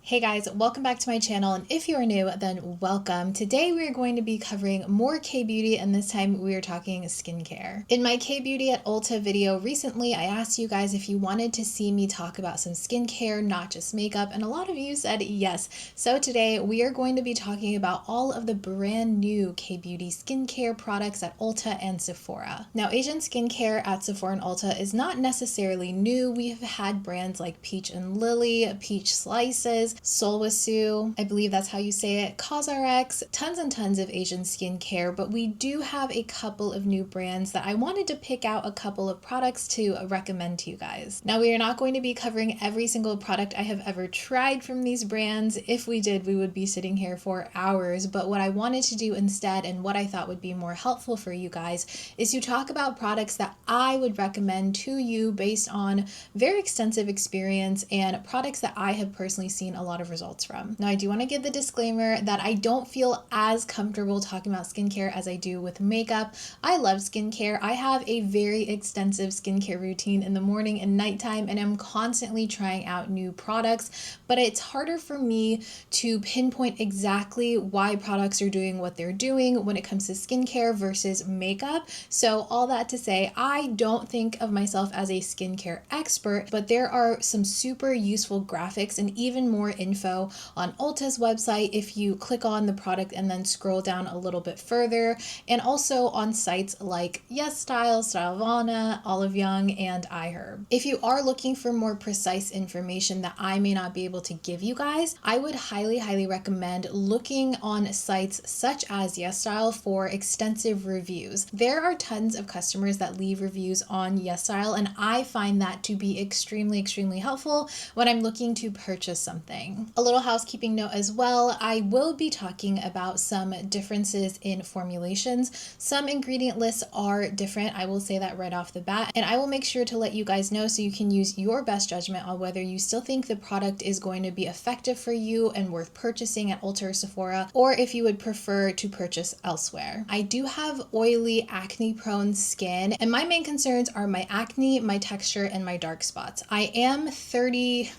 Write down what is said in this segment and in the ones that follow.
Hey guys, welcome back to my channel, and if you are new, then welcome. Today we are going to be covering more K-Beauty, and this time we are talking skincare. In my K-Beauty at Ulta video recently, I asked you guys if you wanted to see me talk about some skincare, not just makeup, and a lot of you said yes. So today we are going to be talking about all of the brand new K-Beauty skincare products at Ulta and Sephora. Now, Asian skincare at Sephora and Ulta is not necessarily new. We have had brands like Peach and Lily, Peach Slices, Solwasu, I believe that's how you say it, COSRX, tons and tons of Asian skincare, but we do have a couple of new brands that I wanted to pick out a couple of products to recommend to you guys. Now, we are not going to be covering every single product I have ever tried from these brands. If we did, we would be sitting here for hours, but what I wanted to do instead, and what I thought would be more helpful for you guys, is to talk about products that I would recommend to you based on very extensive experience and products that I have personally seen a lot of results from. Now, I do want to give the disclaimer that I don't feel as comfortable talking about skincare as I do with makeup. I love skincare. I have a very extensive skincare routine in the morning and nighttime, and I'm constantly trying out new products, but it's harder for me to pinpoint exactly why products are doing what they're doing when it comes to skincare versus makeup. So all that to say, I don't think of myself as a skincare expert, but there are some super useful graphics and even more info on Ulta's website if you click on the product and then scroll down a little bit further, and also on sites like YesStyle, Stylovana, Olive Young, and iHerb. If you are looking for more precise information that I may not be able to give you guys, I would highly recommend looking on sites such as YesStyle for extensive reviews. There are tons of customers that leave reviews on YesStyle, and I find that to be extremely helpful when I'm looking to purchase something. A little housekeeping note as well, I will be talking about some differences in formulations. Some ingredient lists are different, I will say that right off the bat, and I will make sure to let you guys know so you can use your best judgment on whether you still think the product is going to be effective for you and worth purchasing at Ulta or Sephora, or if you would prefer to purchase elsewhere. I do have oily, acne-prone skin, and my main concerns are my acne, my texture, and my dark spots. I am 32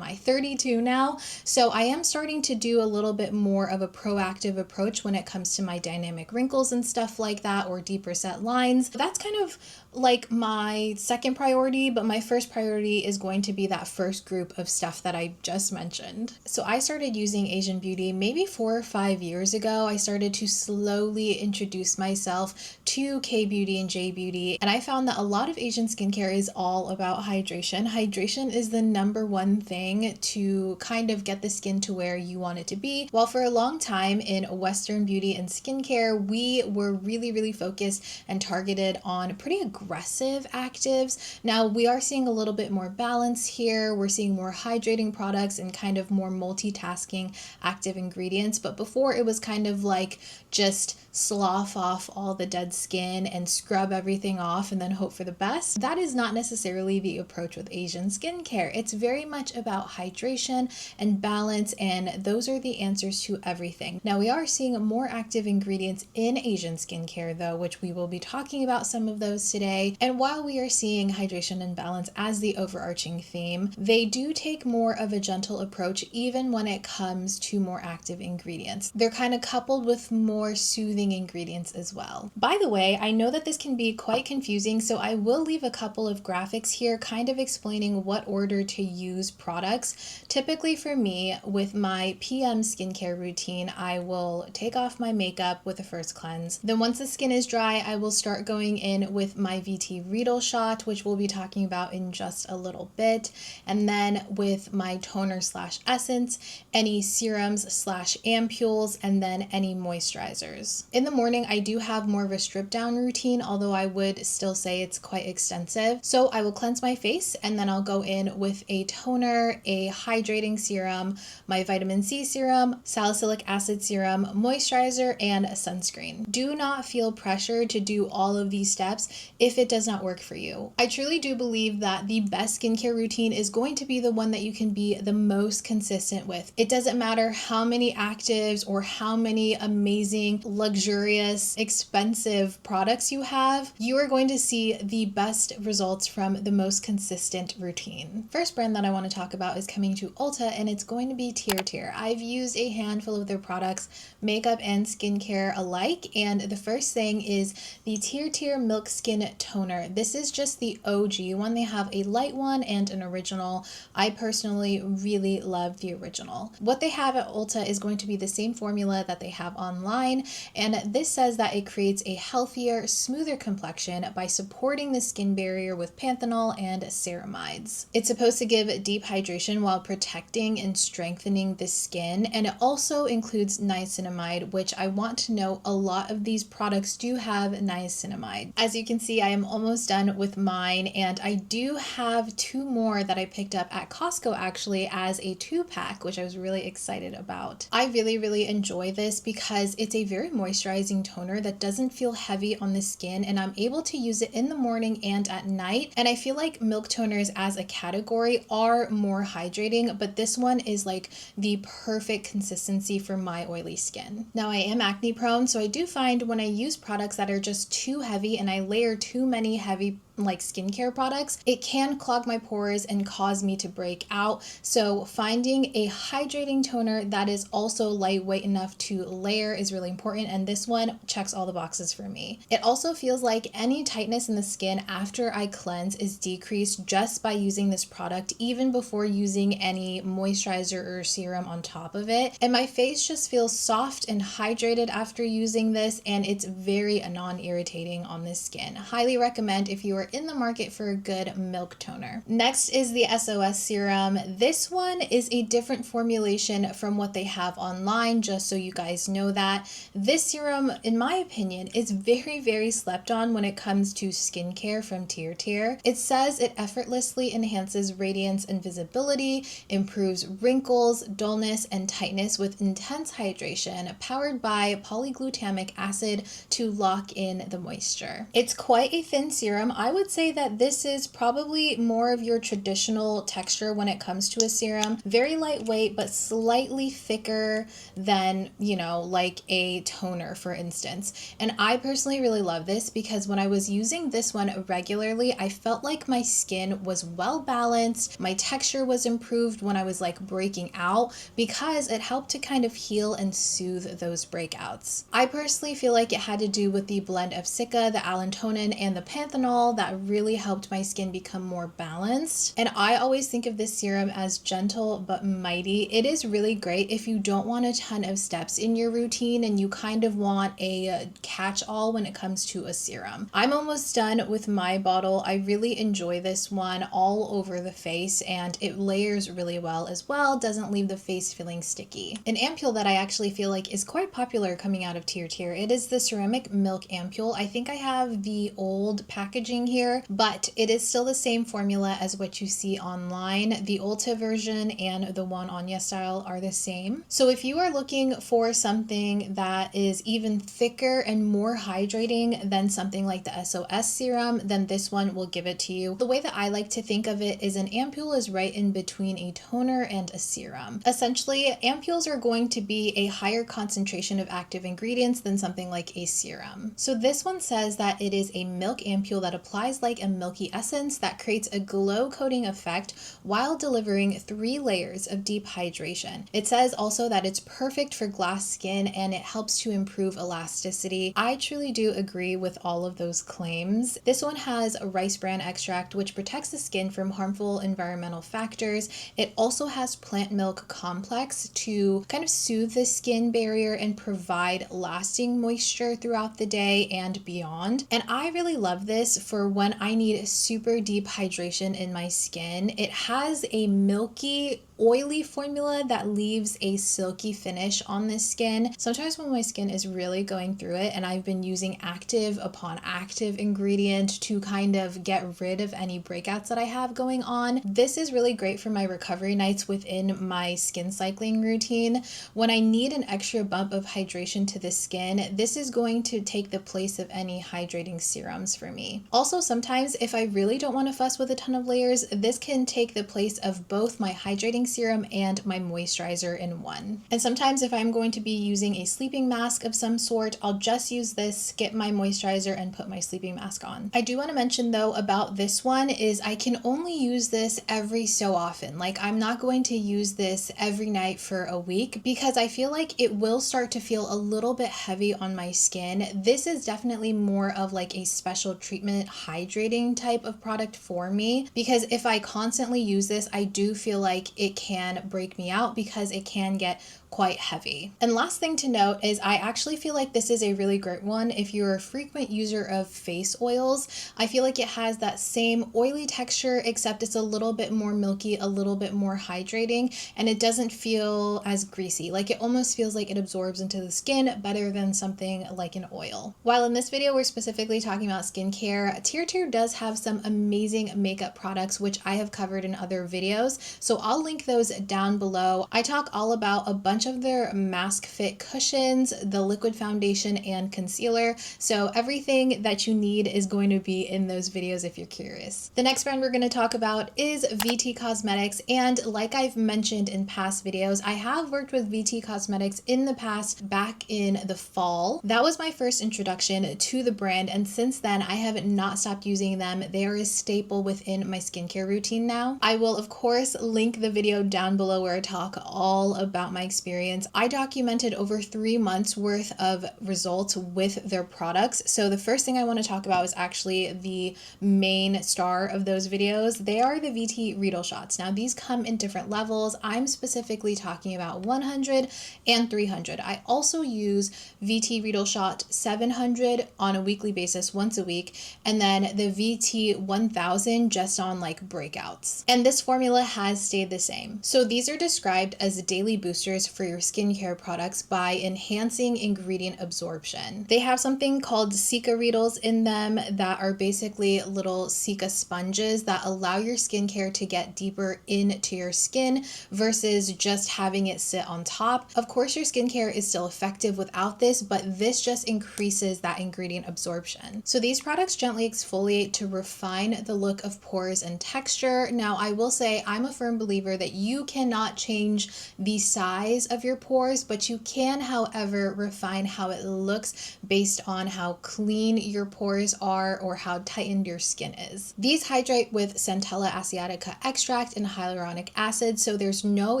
now, so I am starting to do a little bit more of a proactive approach when it comes to my dynamic wrinkles and stuff like that, or deeper set lines. That's kind of like my second priority, but my first priority is going to be that first group of stuff that I just mentioned. So I started using Asian Beauty maybe 4 or 5 years ago. I started to slowly introduce myself to K-Beauty and J-Beauty, and I found that a lot of Asian skincare is all about hydration. Hydration is the number one thing to kind of get the skin to where you want it to be. While for a long time in Western beauty and skincare, we were really focused and targeted on pretty aggressive actives. Now we are seeing a little bit more balance here. We're seeing more hydrating products and kind of more multitasking active ingredients. But before, it was kind of like just slough off all the dead skin and scrub everything off and then hope for the best. That is not necessarily the approach with Asian skincare. It's very much about hydration and balance, and those are the answers to everything. Now, we are seeing more active ingredients in Asian skincare though, which we will be talking about some of those today. And while we are seeing hydration and balance as the overarching theme, they do take more of a gentle approach even when it comes to more active ingredients. They're kind of coupled with more soothing ingredients as well. By the way, I know that this can be quite confusing, so I will leave a couple of graphics here kind of explaining what order to use products. Typically for me, with my PM skincare routine, I will take off my makeup with a first cleanse. Then once the skin is dry, I will start going in with my VT Reedle Shot, which we'll be talking about in just a little bit. And then with my toner / essence, any serums / ampules, and then any moisturizers. In the morning, I do have more of a strip down routine, although I would still say it's quite extensive. So I will cleanse my face, and then I'll go in with a toner, a hydrating serum, my vitamin C serum, salicylic acid serum, moisturizer, and a sunscreen. Do not feel pressure to do all of these steps. if it does not work for you. I truly do believe that the best skincare routine is going to be the one that you can be the most consistent with. It doesn't matter how many actives or how many amazing, luxurious, expensive products you have, you are going to see the best results from the most consistent routine. First brand that I want to talk about is coming to Ulta, and it's going to be TIRTIR. I've used a handful of their products, makeup and skincare alike, and the first thing is the TIRTIR Milk Skin Toner. This is just the OG one. They have a light one and an original. I personally really love the original. What they have at Ulta is going to be the same formula that they have online, and this says that it creates a healthier, smoother complexion by supporting the skin barrier with panthenol and ceramides. It's supposed to give deep hydration while protecting and strengthening the skin, and it also includes niacinamide, which I want to know a lot of these products do have niacinamide. As you can see, I am almost done with mine, and I do have 2 more that I picked up at Costco actually as a 2-pack, which I was really excited about. I really enjoy this because it's a very moisturizing toner that doesn't feel heavy on the skin, and I'm able to use it in the morning and at night. And I feel like milk toners as a category are more hydrating, but this one is like the perfect consistency for my oily skin. Now, I am acne prone, so I do find when I use products that are just too heavy and I layer too many heavy like skincare products, it can clog my pores and cause me to break out. So finding a hydrating toner that is also lightweight enough to layer is really important, and this one checks all the boxes for me. It also feels like any tightness in the skin after I cleanse is decreased just by using this product, even before using any moisturizer or serum on top of it. And my face just feels soft and hydrated after using this, and it's very non-irritating on the skin. Highly recommend if you are in the market for a good milk toner. Next is the SOS serum. This one is a different formulation from what they have online, just so you guys know that. This serum, in my opinion, is very slept on when it comes to skincare from TIRTIR. It says it effortlessly enhances radiance and visibility, improves wrinkles, dullness, and tightness with intense hydration, powered by polyglutamic acid to lock in the moisture. It's quite a thin serum. I would say that this is probably more of your traditional texture when it comes to a serum. Very lightweight, but slightly thicker than, you know, like a toner, for instance. And I personally really love this because when I was using this one regularly, I felt like my skin was well balanced. My texture was improved when I was like breaking out because it helped to kind of heal and soothe those breakouts. I personally feel like it had to do with the blend of cica, the allantonin, and the panthenol that really helped my skin become more balanced. And I always think of this serum as gentle but mighty. It is really great if you don't want a ton of steps in your routine and you kind of want a catch-all when it comes to a serum. I'm almost done with my bottle. I really enjoy this one all over the face, and it layers really well as well, doesn't leave the face feeling sticky. An ampoule that I actually feel like is quite popular coming out of TIRTIR, it is the ceramic milk ampoule. I think I have the old packaging here, but it is still the same formula as what you see online. The Ulta version and the one on YesStyle are the same. So if you are looking for something that is even thicker and more hydrating than something like the SOS serum, then this one will give it to you. The way that I like to think of it is an ampoule is right in between a toner and a serum. Essentially, ampoules are going to be a higher concentration of active ingredients than something like a serum. So this one says that it is a milk ampoule that applies like a milky essence that creates a glow coating effect while delivering 3 layers of deep hydration. It says also that it's perfect for glass skin and it helps to improve elasticity. I truly do agree with all of those claims. This one has a rice bran extract, which protects the skin from harmful environmental factors. It also has plant milk complex to kind of soothe the skin barrier and provide lasting moisture throughout the day and beyond. And I really love this for when I need super deep hydration in my skin. It has a milky oily formula that leaves a silky finish on this skin. Sometimes when my skin is really going through it and I've been using active upon active ingredient to kind of get rid of any breakouts that I have going on, this is really great for my recovery nights within my skin cycling routine. When I need an extra bump of hydration to the skin, this is going to take the place of any hydrating serums for me. Also, sometimes if I really don't want to fuss with a ton of layers, this can take the place of both my hydrating serum and my moisturizer in one. And sometimes if I'm going to be using a sleeping mask of some sort, I'll just use this, skip my moisturizer, and put my sleeping mask on. I do want to mention though about this one is I can only use this every so often. Like, I'm not going to use this every night for a week because I feel like it will start to feel a little bit heavy on my skin. This is definitely more of like a special treatment hydrating type of product for me, because if I constantly use this, I do feel like it can break me out because it can get quite heavy. And last thing to note is I actually feel like this is a really great one if you're a frequent user of face oils. I feel like it has that same oily texture, except it's a little bit more milky, a little bit more hydrating, and it doesn't feel as greasy. Like, it almost feels like it absorbs into the skin better than something like an oil. While in this video we're specifically talking about skincare, TIRTIR does have some amazing makeup products which I have covered in other videos, so I'll link those down below. I talk all about a bunch of their mask fit cushions, the liquid foundation, and concealer, so everything that you need is going to be in those videos if you're curious. The next brand we're going to talk about is VT Cosmetics, and like I've mentioned in past videos, I have worked with VT Cosmetics in the past back in the fall. That was my first introduction to the brand, and since then I have not stopped using them. They are a staple within my skincare routine now. I will of course link the video down below where I talk all about my experience. I documented over 3 months worth of results with their products. So the first thing I want to talk about is actually the main star of those videos. They are the VT Reedle Shots. Now these come in different levels. I'm specifically talking about 100 and 300. I also use VT Reedle Shot 700 on a weekly basis once a week, and then the VT 1000 just on like breakouts. And this formula has stayed the same. So these are described as daily boosters for your skincare products by enhancing ingredient absorption. They have something called Cica Reedles in them that are basically little Cica sponges that allow your skincare to get deeper into your skin versus just having it sit on top. Of course, your skincare is still effective without this, but this just increases that ingredient absorption. So these products gently exfoliate to refine the look of pores and texture. Now, I will say I'm a firm believer that you cannot change the size of your pores, but you can, however, refine how it looks based on how clean your pores are or how tightened your skin is. These hydrate with Centella asiatica extract and hyaluronic acid, so there's no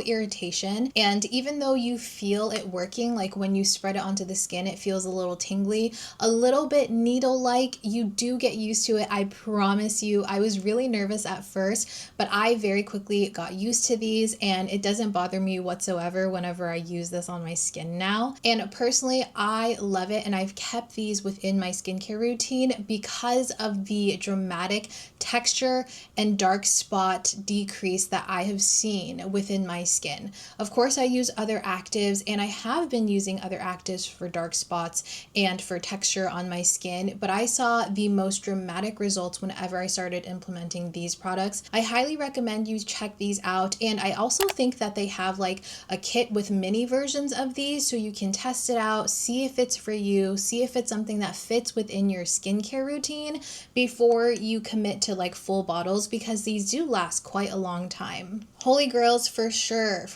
irritation. And even though you feel it working, like when you spread it onto the skin, it feels a little tingly, a little bit needle-like, you do get used to it. I promise you. I was really nervous at first, but I very quickly got used to these, and it doesn't bother me whatsoever whenever I use this on my skin now. And personally, I love it, and I've kept these within my skincare routine because of the dramatic texture and dark spot decrease that I have seen within my skin. Of course, I use other actives, and I have been using other actives for dark spots and for texture on my skin, but I saw the most dramatic results whenever I started implementing these products. I highly recommend you check these out, and I also think that they have like a kit with mini versions of these so you can test it out, see if it's for you, see if it's something that fits within your skincare routine before you commit to like full bottles, because these do last quite a long time. Holy grails for sure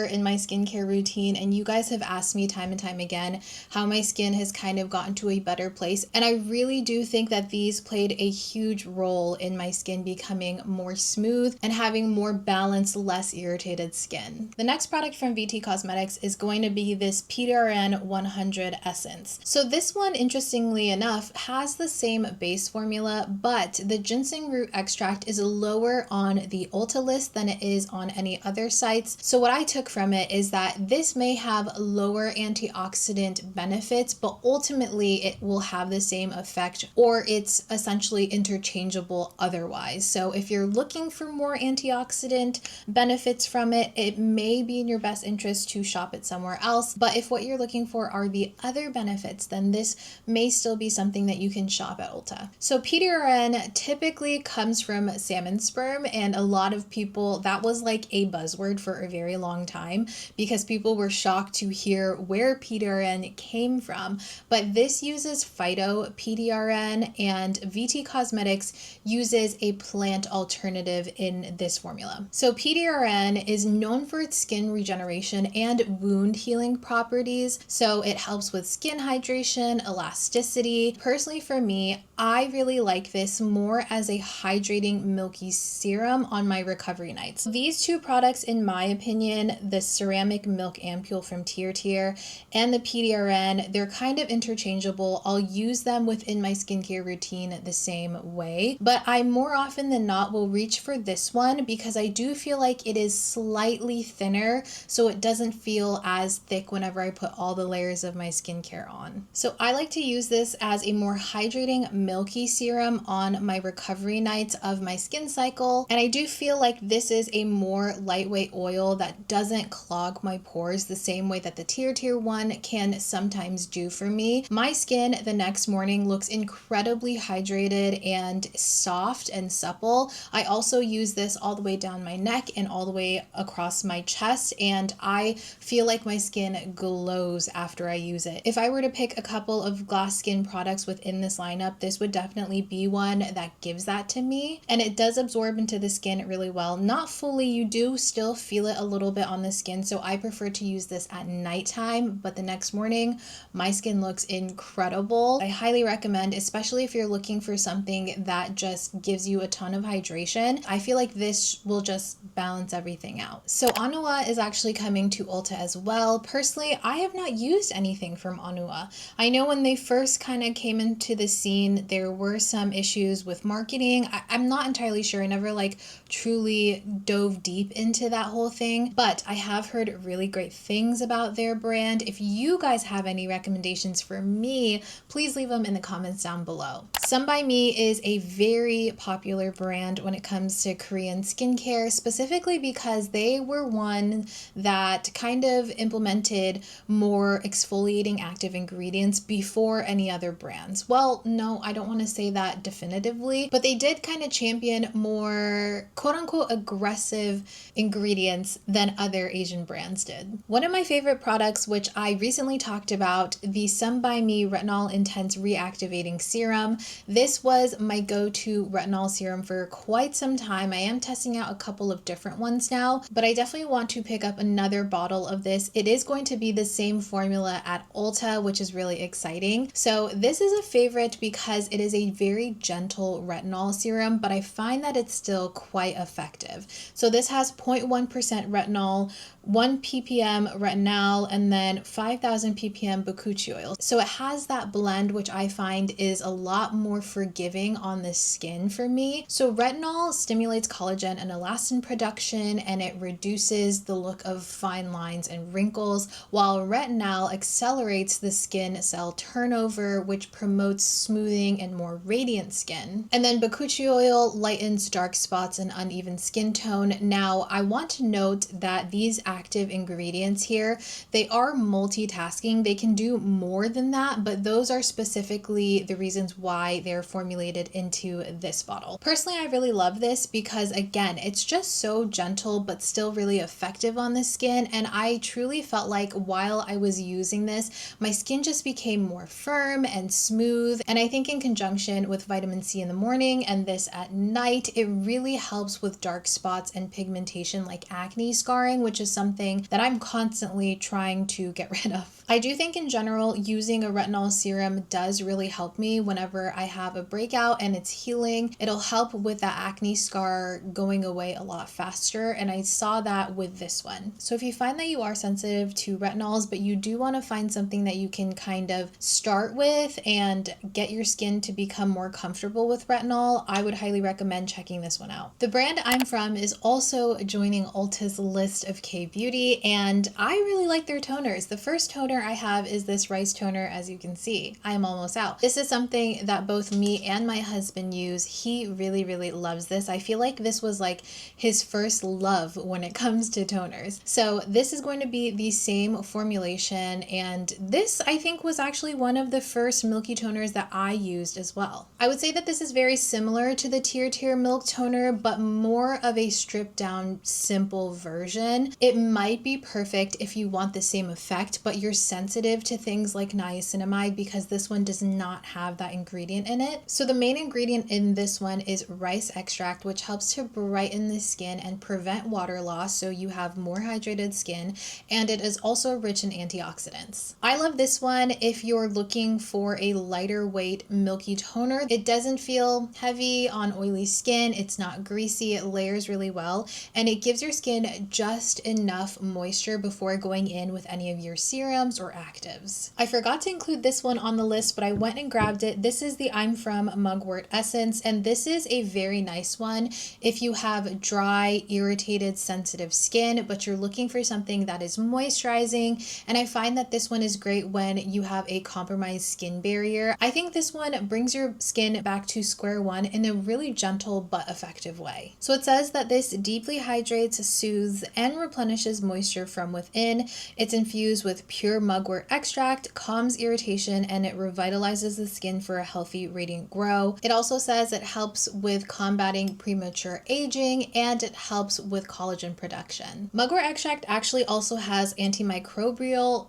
in my skincare routine, and you guys have asked me time and time again how my skin has kind of gotten to a better place, and I really do think that these played a huge role in my skin becoming more smooth and having more balanced, less irritated skin. The next product from VT Cosmetics is going to be this PDRN 100 Essence. So this one, interestingly enough, has the same base formula, but the ginseng root extract is lower on the Ulta list than it is on any other sites. So what I took from it is that this may have lower antioxidant benefits, but ultimately it will have the same effect, or it's essentially interchangeable otherwise. So if you're looking for more antioxidant benefits from it, it may be in your best interest to shop it somewhere else. But if what you're looking for are the other benefits, then this may still be something that you can shop at Ulta. So PDRN typically comes from salmon sperm, and a lot of people, that was like a buzzword for a very long time because people were shocked to hear where PDRN came from. But this uses phyto PDRN, and VT Cosmetics uses a plant alternative in this formula. So PDRN is known for its skin regeneration and wound healing properties. So it helps with skin hydration, elasticity. Personally, for me, I really like this more as a hydrating milky serum on my recovery nights. These two products, in my opinion, the ceramic milk ampoule from TIRTIR and the PDRN, they're kind of interchangeable. I'll use them within my skincare routine the same way, but I more often than not will reach for this one because I do feel like it is slightly thinner, so it doesn't feel as thick whenever I put all the layers of my skincare on. So I like to use this as a more hydrating milky serum on my recovery nights of my skin cycle, and I do feel like this is a more lightweight oil that doesn't clog my pores the same way that the TIRTIR one can sometimes do for me. My skin the next morning looks incredibly hydrated and soft and supple. I also use this all the way down my neck and all the way across my chest, and I feel like my skin glows after I use it. If I were to pick a couple of glass skin products within this lineup, this would definitely be one that gives that to me, and it does absorb into the skin really well. Not fully, you do still feel it a little bit on the skin, so I prefer to use this at nighttime, but the next morning my skin looks incredible. I highly recommend, especially if you're looking for something that just gives you a ton of hydration. I feel like this will just balance everything out. So Anua is actually coming to Ulta as well. Personally, I have not used anything from Anua. I know when they first kind of came into the scene, there were some issues with marketing. I'm not entirely sure. I never like truly dove deep into that whole thing, but I have heard really great things about their brand. If you guys have any recommendations for me, please leave them in the comments down below. Some By Me is a very popular brand when it comes to Korean skincare, specifically because they were one that kind of implemented more exfoliating active ingredients before any other brands. Well, no, I don't want to say that definitively, but they did kind of champion more quote unquote aggressive ingredients than other Asian brands did. One of my favorite products, which I recently talked about, the Some By Me Retinol Intense Reactivating Serum. This was my go-to retinol serum for quite some time. I am testing out a couple of different ones now, but I definitely want to pick up another bottle of this. It is going to be the same formula at Ulta, which is really exciting. So this is a favorite because it is a very gentle retinol serum, but I find that it's still quite effective. So this has 0.1% retinol, 1 ppm retinol, and then 5,000 ppm bakuchi oil. So it has that blend, which I find is a lot more forgiving on the skin for me. So retinol stimulates collagen and elastin production, and it reduces the look of fine lines and wrinkles, while retinol accelerates the skin cell turnover, which promotes smoothing and more radiant skin. And then bakuchi oil lightens dark spots and uneven skin tone. Now, I want to note that these active ingredients here, they are multitasking. They can do more than that, but those are specifically the reasons why they're formulated into this bottle. Personally, I really love this because, again, it's just so gentle but still really effective on the skin, and I truly felt like while I was using this, my skin just became more firm and smooth, and I think in conjunction with vitamin C in the morning and this at night, it really helps with dark spots and pigmentation like acne scarring, which is something something that I'm constantly trying to get rid of. I do think in general, using a retinol serum does really help me whenever I have a breakout and it's healing. It'll help with that acne scar going away a lot faster, and I saw that with this one. So if you find that you are sensitive to retinols, but you do want to find something that you can kind of start with and get your skin to become more comfortable with retinol, I would highly recommend checking this one out. The brand I'm from is also joining Ulta's list of KBeauty, and I really like their toners. The first toner I have is this rice toner. As you can see, I am almost out. This is something that both me and my husband use. He really loves this. I feel like this was like his first love when it comes to toners. So this is going to be the same formulation, and this I think was actually one of the first milky toners that I used as well. I would say that this is very similar to the TIRTIR Milk Toner, but more of a stripped down simple version. It might be perfect if you want the same effect, but you're sensitive to things like niacinamide because this one does not have that ingredient in it. So the main ingredient in this one is rice extract, which helps to brighten the skin and prevent water loss so you have more hydrated skin, and it is also rich in antioxidants. I love this one if you're looking for a lighter weight milky toner. It doesn't feel heavy on oily skin, it's not greasy, it layers really well, and it gives your skin just enough moisture before going in with any of your serums or actives. I forgot to include this one on the list, but I went and grabbed it. This is the I'm From Mugwort Essence, and this is a very nice one if you have dry, irritated, sensitive skin, but you're looking for something that is moisturizing. And I find that this one is great when you have a compromised skin barrier. I think this one brings your skin back to square one in a really gentle but effective way. So it says that this deeply hydrates, soothes, and replenishes moisture from within. It's infused with pure mugwort extract, calms irritation, and it revitalizes the skin for a healthy, radiant glow. It also says it helps with combating premature aging, and it helps with collagen production. Mugwort extract actually also has antimicrobial,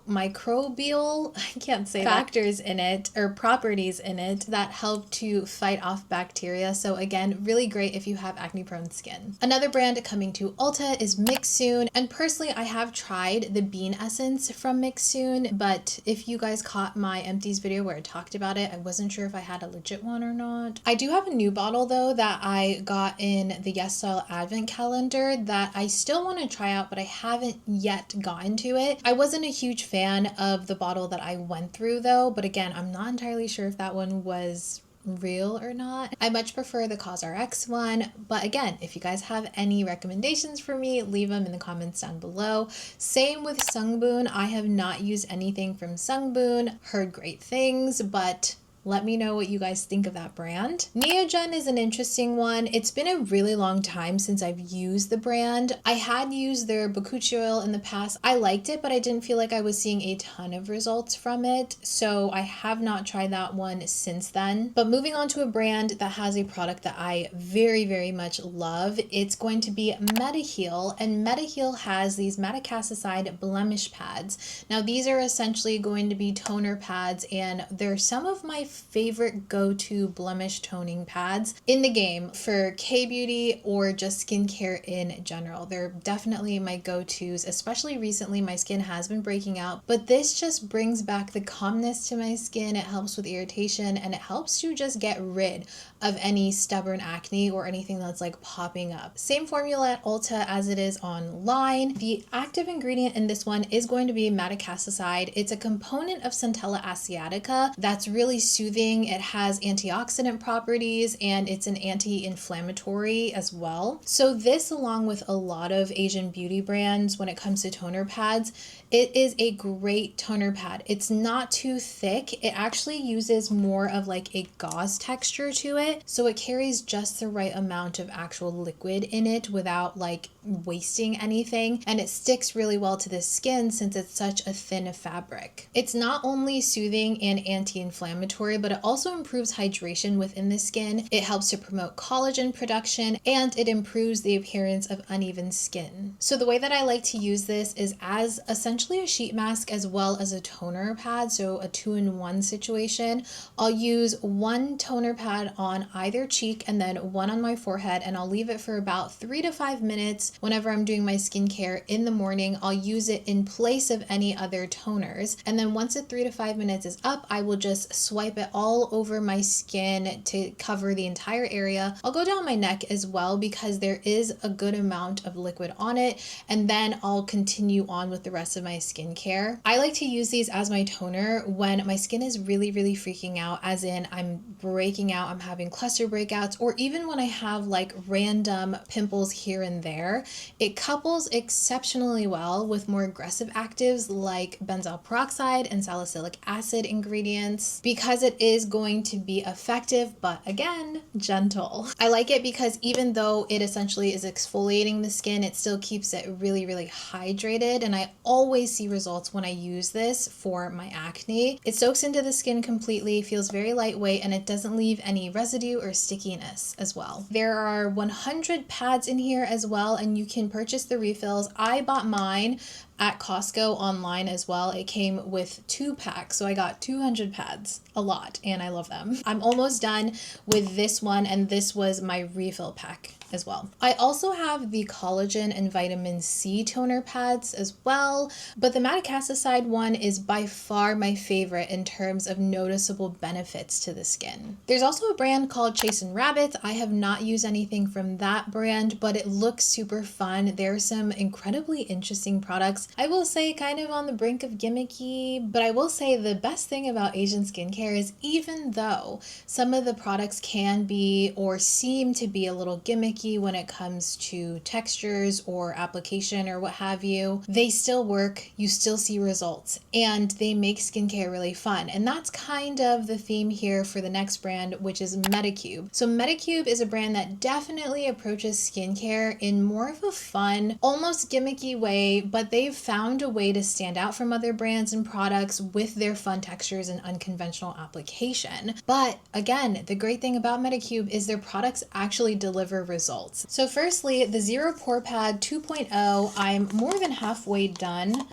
I can't say factors in it, or properties in it, that help to fight off bacteria. So again, really great if you have acne prone skin. Another brand coming to Ulta is Mix Soon, and personally I have tried the bean essence from Mix Soon, but if you guys caught my empties video where I talked about it, I wasn't sure if I had a legit one or not. I do have a new bottle though that I got in the Yes Style advent calendar that I still want to try out, but I haven't yet gotten to it. I wasn't a huge fan of the bottle that I went through though, but again, I'm not entirely sure if that one was real or not. I much prefer the COSRX one, but again, if you guys have any recommendations for me, leave them in the comments down below. Same with Sungbun. I have not used anything from Sungbun, heard great things, but let me know what you guys think of that brand. Neogen is an interesting one. It's been a really long time since I've used the brand. I had used their bakuchi oil in the past. I liked it, but I didn't feel like I was seeing a ton of results from it. So I have not tried that one since then. But moving on to a brand that has a product that I very much love, it's going to be Mediheal. And Mediheal has these Madecassoside blemish pads. Now these are essentially going to be toner pads, and they're some of my favorite go-to blemish toning pads in the game for K-beauty or just skincare in general. They're definitely my go-tos, especially recently my skin has been breaking out, but this just brings back the calmness to my skin. It helps with irritation, and it helps to just get rid of any stubborn acne or anything that's like popping up. Same formula at Ulta as it is online. The active ingredient in this one is going to be Madecassoside. It's a component of Centella asiatica that's really soothing. It has antioxidant properties, and it's an anti-inflammatory as well. So this, along with a lot of Asian beauty brands when it comes to toner pads, it is a great toner pad. It's not too thick. It actually uses more of like a gauze texture to it. So it carries just the right amount of actual liquid in it without like wasting anything. And it sticks really well to the skin since it's such a thin fabric. It's not only soothing and anti-inflammatory, anti-inflammatory, but it also improves hydration within the skin. It helps to promote collagen production, and it improves the appearance of uneven skin. So the way that I like to use this is as essentially a sheet mask as well as a toner pad, so a 2-in-1 situation. I'll use one toner pad on either cheek and then one on my forehead, and I'll leave it for about 3 to 5 minutes whenever I'm doing my skincare in the morning. I'll use it in place of any other toners, and then once the 3 to 5 minutes is up, I will just swipe it all over my skin to cover the entire area. I'll go down my neck as well because there is a good amount of liquid on it, and then I'll continue on with the rest of my skincare. I like to use these as my toner when my skin is really freaking out, as in I'm breaking out, I'm having cluster breakouts, or even when I have like random pimples here and there. It couples exceptionally well with more aggressive actives like benzoyl peroxide and salicylic acid ingredients because it is going to be effective, but again, gentle. I like it because even though it essentially is exfoliating the skin, it still keeps it really hydrated, and I always see results when I use this for my acne. It soaks into the skin completely, feels very lightweight, and it doesn't leave any residue or stickiness as well. There are 100 pads in here as well, and you can purchase the refills. I bought mine at Costco online as well. It came with 2 packs, so I got 200 pads, a lot, and I love them. I'm almost done with this one, and this was my refill pack as well. I also have the collagen and vitamin C toner pads as well, but the Madecassoside one is by far my favorite in terms of noticeable benefits to the skin. There's also a brand called Chasin' Rabbits. I have not used anything from that brand, but it looks super fun. There are some incredibly interesting products. I will say kind of on the brink of gimmicky, but I will say the best thing about Asian skincare is even though some of the products can be or seem to be a little gimmicky when it comes to textures or application or what have you, they still work, you still see results, and they make skincare really fun. And that's kind of the theme here for the next brand, which is Medicube. So Medicube is a brand that definitely approaches skincare in more of a fun, almost gimmicky way, but they've found a way to stand out from other brands and products with their fun textures and unconventional application. But again, the great thing about Medicube is their products actually deliver results. So firstly, the Zero Pore Pad 2.0, I'm more than halfway done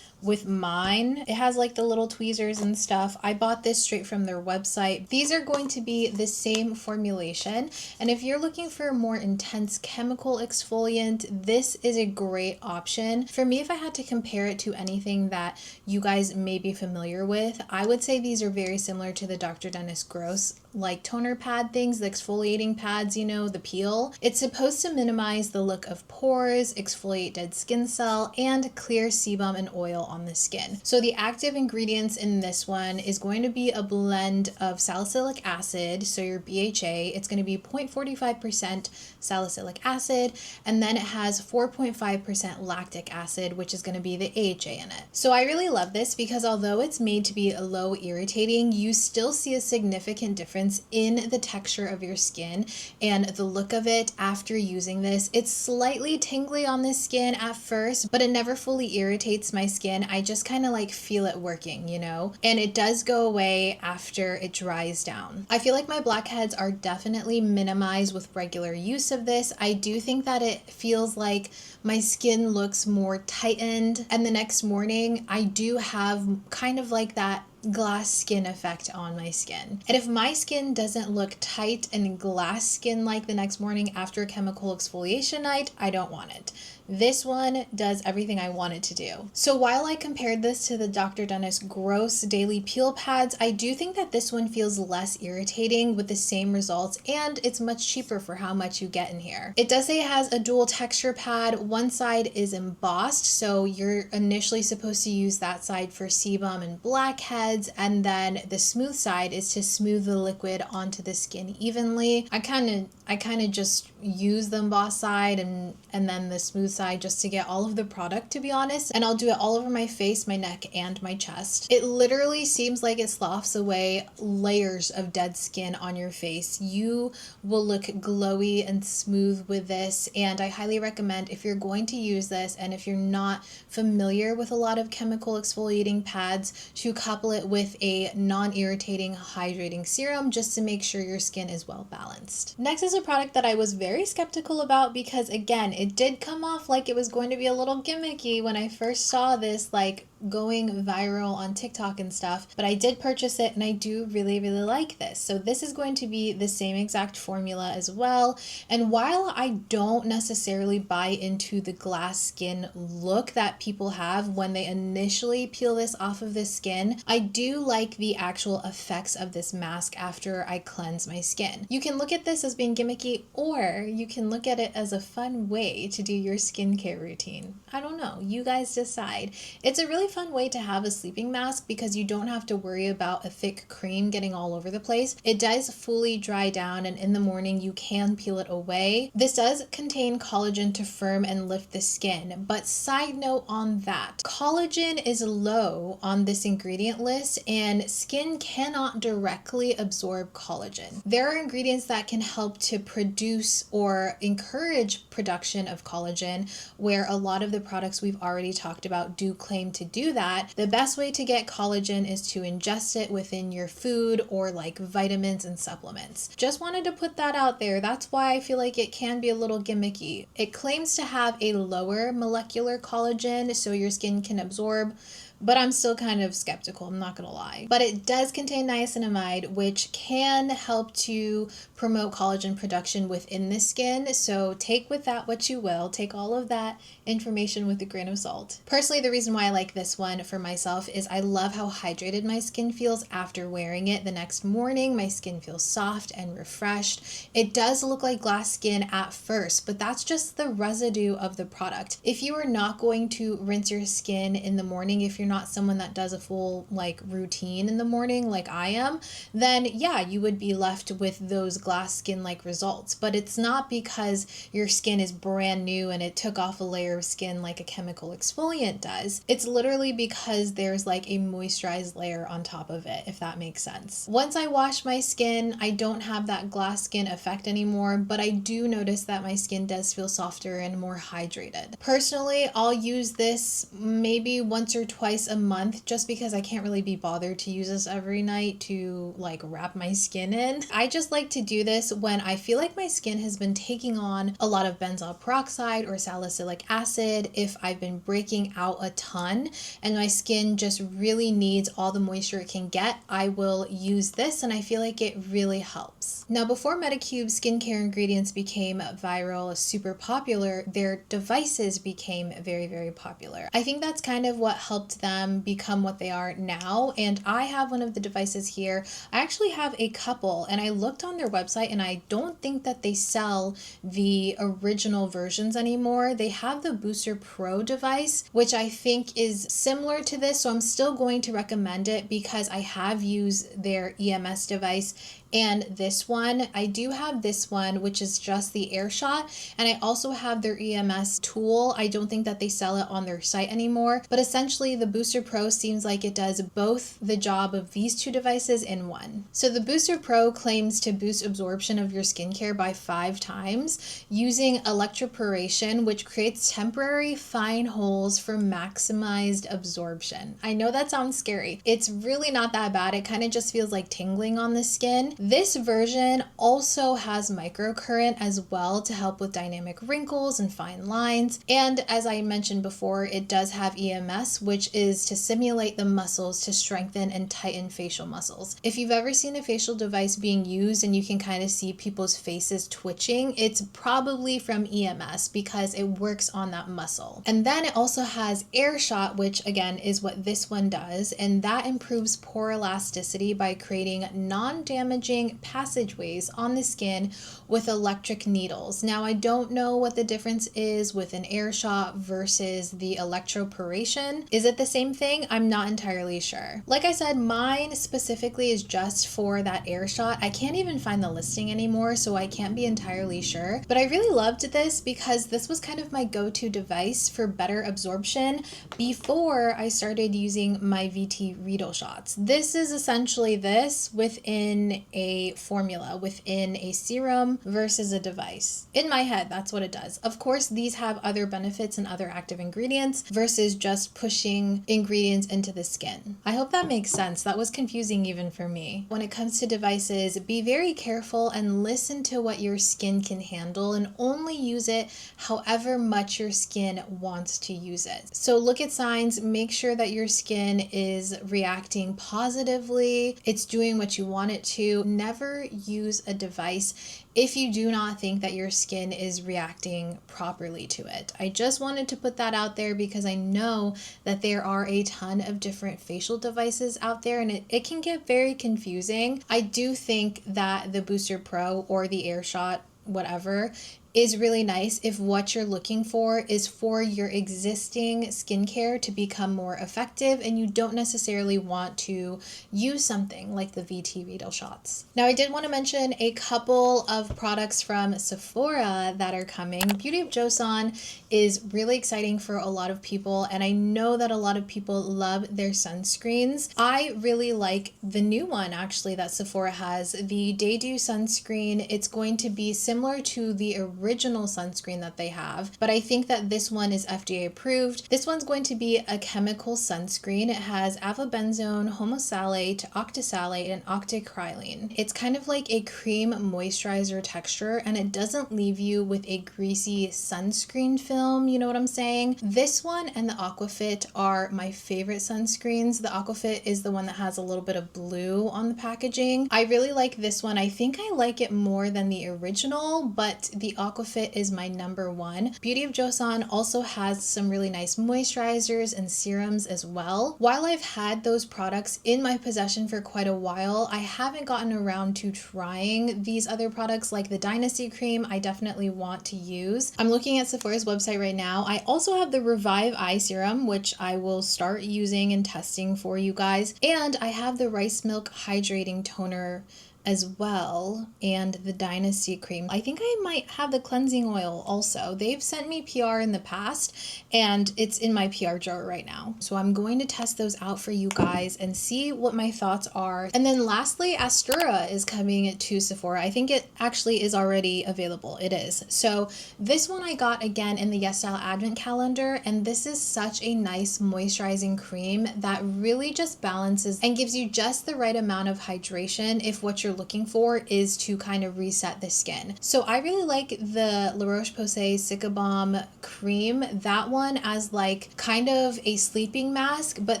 with mine. It has like the little tweezers and stuff. I bought this straight from their website. These are going to be the same formulation, and if you're looking for a more intense chemical exfoliant, this is a great option. For me, if I had to compare it to anything that you guys may be familiar with, I would say these are very similar to the Dr. Dennis Gross like toner pad things, the exfoliating pads, you know, the peel. It's supposed to minimize the look of pores, exfoliate dead skin cell, and clear sebum and oil on the skin. So the active ingredients in this one is going to be a blend of salicylic acid, so your BHA. It's going to be 0.45% salicylic acid, and then it has 4.5% lactic acid, which is going to be the AHA in it. So I really love this because although it's made to be low irritating, you still see a significant difference in the texture of your skin and the look of it after using this. It's slightly tingly on the skin at first, but it never fully irritates my skin. I just kind of like feel it working, you know, and it does go away after it dries down. I feel like my blackheads are definitely minimized with regular use of this. I do think that it feels like my skin looks more tightened, and the next morning I do have kind of like that glass skin effect on my skin. And if my skin doesn't look tight and glass skin like the next morning after a chemical exfoliation night, I don't want it. This one does everything I want it to do. So while I compared this to the Dr. Dennis Gross Daily Peel Pads, I do think that this one feels less irritating with the same results, and it's much cheaper for how much you get in here. It does say it has a dual texture pad. One side is embossed, so you're initially supposed to use that side for sebum and blackheads, and then the smooth side is to smooth the liquid onto the skin evenly. I kind of just use the embossed side and then the smooth side side just to get all of the product, to be honest, and I'll do it all over my face, my neck, and my chest. It literally seems like it sloughs away layers of dead skin on your face. You will look glowy and smooth with this, and I highly recommend, if you're going to use this and if you're not familiar with a lot of chemical exfoliating pads, to couple it with a non-irritating hydrating serum just to make sure your skin is well balanced. Next is a product that I was very skeptical about because, again, it did come off like it was going to be a little gimmicky when I first saw this like going viral on TikTok and stuff, but I did purchase it and I do really like this. So this is going to be the same exact formula as well, and while I don't necessarily buy into the glass skin look that people have when they initially peel this off of the skin, I do like the actual effects of this mask after I cleanse my skin. You can look at this as being gimmicky, or you can look at it as a fun way to do your skincare routine. I don't know, you guys decide. It's a really fun way to have a sleeping mask because you don't have to worry about a thick cream getting all over the place. It does fully dry down, and in the morning you can peel it away. This does contain collagen to firm and lift the skin, but side note on that, collagen is low on this ingredient list and skin cannot directly absorb collagen. There are ingredients that can help to produce or encourage production of collagen, where a lot of the products we've already talked about do claim to do that. The best way to get collagen is to ingest it within your food or like vitamins and supplements. Just wanted to put that out there. That's why I feel like it can be a little gimmicky. It claims to have a lower molecular collagen so your skin can absorb, but I'm still kind of skeptical, I'm not gonna lie. But it does contain niacinamide, which can help to promote collagen production within the skin. So take with that what you will. Take all of that information with a grain of salt. Personally, the reason why I like this one for myself is I love how hydrated my skin feels after wearing it the next morning. My skin feels soft and refreshed. It does look like glass skin at first, but that's just the residue of the product. If you are not going to rinse your skin in the morning, if you're not someone that does a full like routine in the morning like I am, then yeah, you would be left with those glass skin like results. But it's not because your skin is brand new and it took off a layer of skin like a chemical exfoliant does. It's literally because there's like a moisturized layer on top of it, if that makes sense. Once I wash my skin, I don't have that glass skin effect anymore, but I do notice that my skin does feel softer and more hydrated. Personally, I'll use this maybe once or twice a month just because I can't really be bothered to use this every night to like wrap my skin in. I just like to do this when I feel like my skin has been taking on a lot of benzoyl peroxide or salicylic acid, if I've been breaking out a ton and my skin just really needs all the moisture it can get, I will use this and I feel like it really helps. Now, before Medicube skincare ingredients became viral, super popular, their devices became very popular. I think that's kind of what helped them become what they are now, and I have one of the devices here. I actually have a couple, and I looked on their website and I don't think that they sell the original versions anymore. They have the Booster Pro device, which I think is similar to this, so I'm still going to recommend it because I have used their EMS device and this one. I do have this one, which is just the Air Shot, and I also have their EMS tool. I don't think that they sell it on their site anymore, but essentially the Booster Pro seems like it does both the job of these two devices in one. So the Booster Pro claims to boost absorption of your skincare by 5 times using electroporation, which creates temporary fine holes for maximized absorption. I know that sounds scary. It's really not that bad. It kind of just feels like tingling on the skin. This version also has microcurrent as well to help with dynamic wrinkles and fine lines. And as I mentioned before, it does have EMS, which is to simulate the muscles to strengthen and tighten facial muscles. If you've ever seen a facial device being used and you can kind of see people's faces twitching, it's probably from EMS because it works on that muscle. And then it also has Air Shot, which again is what this one does, and that improves pore elasticity by creating non-damaging massaging passageways on the skin with electric needles. Now, I don't know what the difference is with an air shot versus the electroporation. Is it the same thing? I'm not entirely sure. Like I said, mine specifically is just for that air shot. I can't even find the listing anymore, so I can't be entirely sure. But I really loved this because this was kind of my go-to device for better absorption before I started using my VT Reedle shots. This is essentially this within a formula, within a serum versus a device. In my head, that's what it does. Of course, these have other benefits and other active ingredients versus just pushing ingredients into the skin. I hope that makes sense. That was confusing even for me. When it comes to devices, be very careful and listen to what your skin can handle and only use it however much your skin wants to use it. So look at signs, make sure that your skin is reacting positively, it's doing what you want it to. Never use a device if you do not think that your skin is reacting properly to it. I just wanted to put that out there because I know that there are a ton of different facial devices out there and it can get very confusing. I do think that the Booster Pro or the Air Shot, whatever, is really nice if what you're looking for is for your existing skincare to become more effective and you don't necessarily want to use something like the VT Reedle shots. Now, I did want to mention a couple of products from Sephora that are coming. Beauty of Joseon is really exciting for a lot of people, and I know that a lot of people love their sunscreens. I really like the new one actually that Sephora has, the Day Dew sunscreen. It's going to be similar to the original sunscreen that they have, but I think that this one is FDA approved. This one's going to be a chemical sunscreen. It has avobenzone, homosalate, octisalate, and octocrylene. It's kind of like a cream moisturizer texture, and it doesn't leave you with a greasy sunscreen film, you know what I'm saying? This one and the Aquafit are my favorite sunscreens. The Aquafit is the one that has a little bit of blue on the packaging. I really like this one. I think I like it more than the original, but the Aquafit is my number one. Beauty of Joseon also has some really nice moisturizers and serums as well. While I've had those products in my possession for quite a while, I haven't gotten around to trying these other products like the Dynasty cream. I definitely want to use. I'm looking at Sephora's website right now. I also have the Revive Eye Serum, which I will start using and testing for you guys. And I have the Rice Milk Hydrating Toner as well, and the Dynasty cream. I think I might have the cleansing oil also. They've sent me PR in the past and it's in my PR drawer right now. So I'm going to test those out for you guys and see what my thoughts are. And then lastly, Aestura is coming to Sephora. I think it actually is already available. It is. So this one I got again in the Yes Style Advent Calendar, and this is such a nice moisturizing cream that really just balances and gives you just the right amount of hydration if what you're looking for is to kind of reset the skin. So I really like the La Roche-Posay Cicabalm cream, that one as like kind of a sleeping mask, but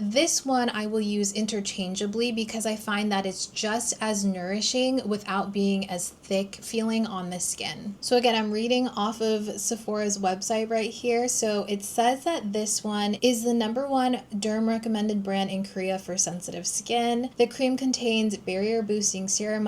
this one I will use interchangeably because I find that it's just as nourishing without being as thick feeling on the skin. So again, I'm reading off of Sephora's website right here. So it says that this one is the #1 derm recommended brand in Korea for sensitive skin. The cream contains barrier boosting ceramides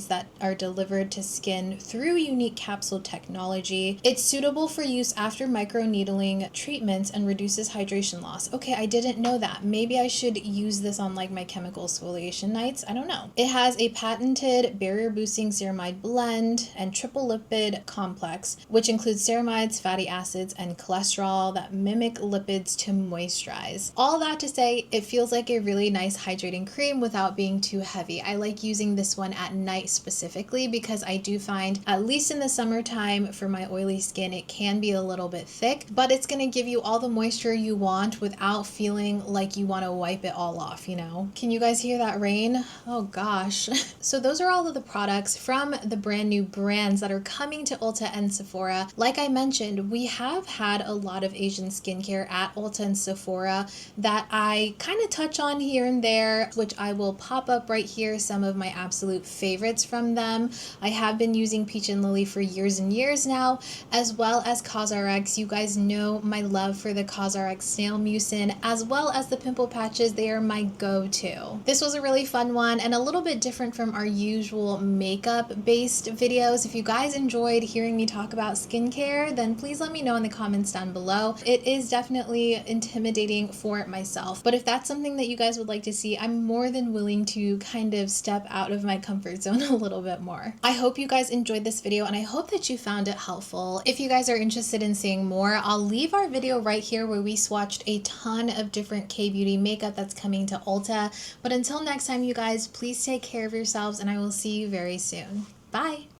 that are delivered to skin through unique capsule technology. It's suitable for use after microneedling treatments and reduces hydration loss. Okay, I didn't know that. Maybe I should use this on like my chemical exfoliation nights. I don't know. It has a patented barrier boosting ceramide blend and triple lipid complex, which includes ceramides, fatty acids, and cholesterol that mimic lipids to moisturize. All that to say, it feels like a really nice hydrating cream without being too heavy. I like using this one at night specifically because I do find, at least in the summertime for my oily skin, it can be a little bit thick, but it's going to give you all the moisture you want without feeling like you want to wipe it all off, you know? Can you guys hear that rain? Oh gosh. So those are all of the products from the brand new brands that are coming to Ulta and Sephora. Like I mentioned, we have had a lot of Asian skincare at Ulta and Sephora that I kind of touch on here and there, which I will pop up right here, some of my absolute favorites from them. I have been using Peach and Lily for years and years now, as well as COSRX. You guys know my love for the COSRX Snail Mucin, as well as the pimple patches. They are my go-to. This was a really fun one and a little bit different from our usual makeup-based videos. If you guys enjoyed hearing me talk about skincare, then please let me know in the comments down below. It is definitely intimidating for myself, but if that's something that you guys would like to see, I'm more than willing to kind of step out of my comfort zone a little bit more. I hope you guys enjoyed this video and I hope that you found it helpful. If you guys are interested in seeing more, I'll leave our video right here where we swatched a ton of different K-beauty makeup that's coming to Ulta. But until next time, you guys, please take care of yourselves and I will see you very soon. Bye!